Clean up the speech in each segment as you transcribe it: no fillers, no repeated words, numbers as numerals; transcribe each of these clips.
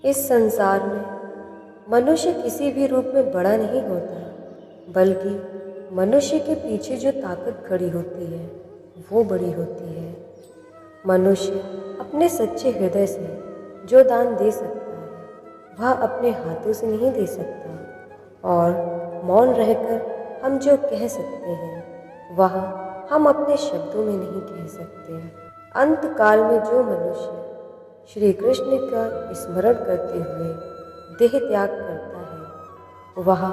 इस संसार में मनुष्य किसी भी रूप में बड़ा नहीं होता, बल्कि मनुष्य के पीछे जो ताकत खड़ी होती है वो बड़ी होती है। मनुष्य अपने सच्चे हृदय से जो दान दे सकता है वह अपने हाथों से नहीं दे सकता, और मौन रहकर हम जो कह सकते हैं वह हम अपने शब्दों में नहीं कह सकते। अंत काल में जो मनुष्य श्री कृष्ण का स्मरण करते हुए देह त्याग करता है वह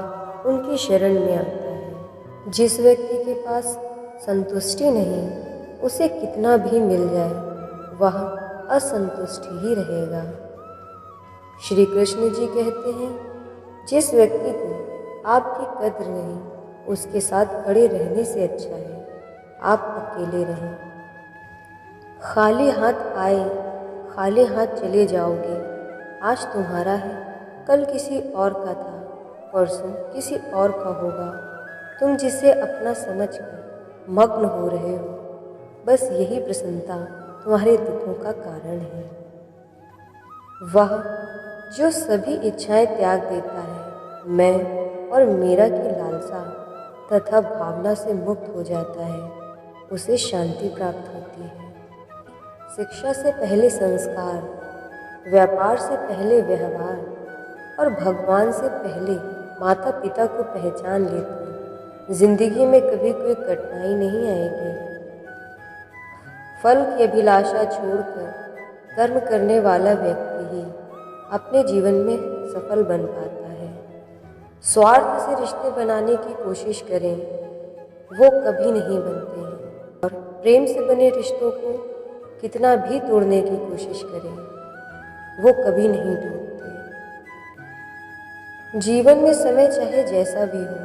उनकी शरण में आता है। जिस व्यक्ति के पास संतुष्टि नहीं, उसे कितना भी मिल जाए वह असंतुष्ट ही रहेगा। श्री कृष्ण जी कहते हैं, जिस व्यक्ति को आपकी कद्र नहीं, उसके साथ खड़े रहने से अच्छा है आप अकेले रहें। खाली हाथ आए खाली हाथ चले जाओगे। आज तुम्हारा है, कल किसी और का था, परसों किसी और का होगा। तुम जिसे अपना समझकर मग्न हो रहे हो, बस यही प्रसन्नता तुम्हारे दुखों का कारण है। वह जो सभी इच्छाएं त्याग देता है, मैं और मेरा की लालसा तथा भावना से मुक्त हो जाता है, उसे शांति प्राप्त होती है। शिक्षा से पहले संस्कार, व्यापार से पहले व्यवहार और भगवान से पहले माता पिता को पहचान ले तो जिंदगी में कभी कोई कठिनाई नहीं आएगी। फल की अभिलाषा छोड़कर कर्म करने वाला व्यक्ति ही अपने जीवन में सफल बन पाता है। स्वार्थ से रिश्ते बनाने की कोशिश करें, वो कभी नहीं बनते हैं, और प्रेम से बने रिश्तों को कितना भी तोड़ने की कोशिश करें वो कभी नहीं टूटते। जीवन में समय चाहे जैसा भी हो,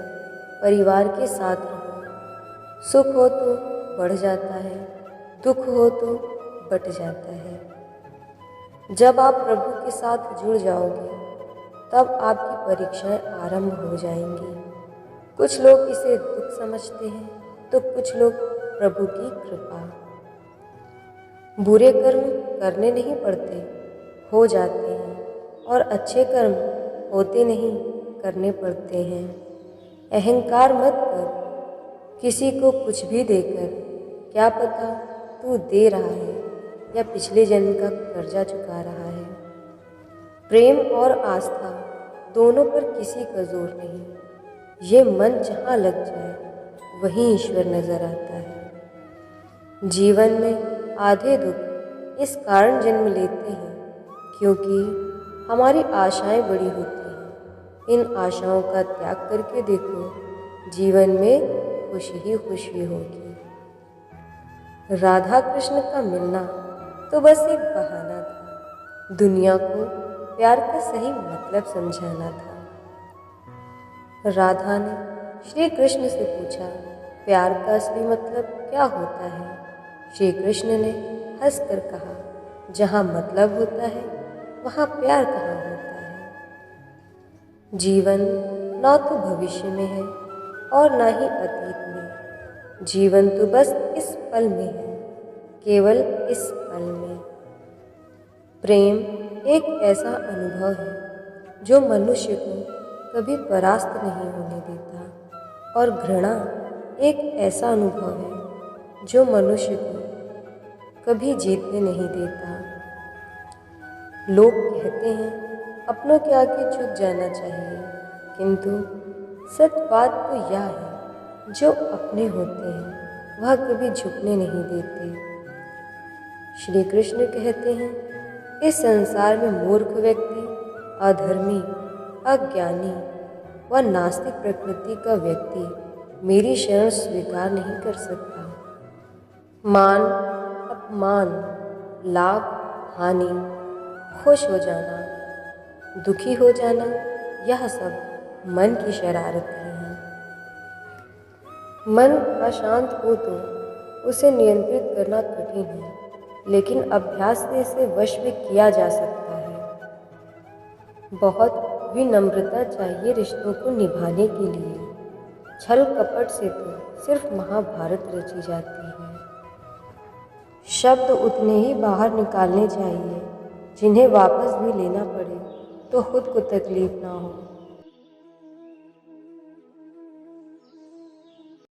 परिवार के साथ रहो। सुख हो तो बढ़ जाता है, दुख हो तो बट जाता है। जब आप प्रभु के साथ जुड़ जाओगे तब आपकी परीक्षाएं आरंभ हो जाएंगी। कुछ लोग इसे दुख समझते हैं तो कुछ लोग प्रभु की कृपा। बुरे कर्म करने नहीं पड़ते, हो जाते हैं, और अच्छे कर्म होते नहीं, करने पड़ते हैं। अहंकार मत कर, किसी को कुछ भी देकर, क्या पता तू दे रहा है या पिछले जन्म का कर्जा चुका रहा है। प्रेम और आस्था दोनों पर किसी का जोर नहीं। ये मन जहाँ लग जाए वहीं ईश्वर नजर आता है। जीवन में आधे दुख इस कारण जन्म लेते हैं क्योंकि हमारी आशाएं बड़ी होती हैं। इन आशाओं का त्याग करके देखो, जीवन में खुशी ही खुशी होगी। राधा कृष्ण का मिलना तो बस एक बहाना था, दुनिया को प्यार का सही मतलब समझाना था। राधा ने श्री कृष्ण से पूछा, प्यार का असली मतलब क्या होता है? श्री कृष्ण ने हंसकर कहा, जहाँ मतलब होता है वहाँ प्यार कहाँ होता है। जीवन ना तो भविष्य में है और ना ही अतीत में, जीवन तो बस इस पल में है, केवल इस पल में। प्रेम एक ऐसा अनुभव है जो मनुष्य को कभी परास्त नहीं होने देता, और घृणा एक ऐसा अनुभव है जो मनुष्य को कभी जीतने नहीं देता। लोग कहते हैं अपनों के आगे झुक जाना चाहिए, किंतु सच बात तो यह है, जो अपने होते हैं वह कभी झुकने नहीं देते। श्री कृष्ण कहते हैं, इस संसार में मूर्ख व्यक्ति, अधर्मी, अज्ञानी व नास्तिक प्रकृति का व्यक्ति मेरी शरण स्वीकार नहीं कर सकता। मान, अपमान, लाभ, हानि, खुश हो जाना, दुखी हो जाना, यह सब मन की शरारतें हैं। मन अशांत हो तो उसे नियंत्रित करना कठिन है, लेकिन अभ्यास से इसे वश में किया जा सकता है। बहुत विनम्रता चाहिए रिश्तों को निभाने के लिए। छल कपट से तो सिर्फ महाभारत रची जाती है। शब्द उतने ही बाहर निकालने चाहिए जिन्हें वापस भी लेना पड़े। तो खुद को तकलीफ़ ना हो।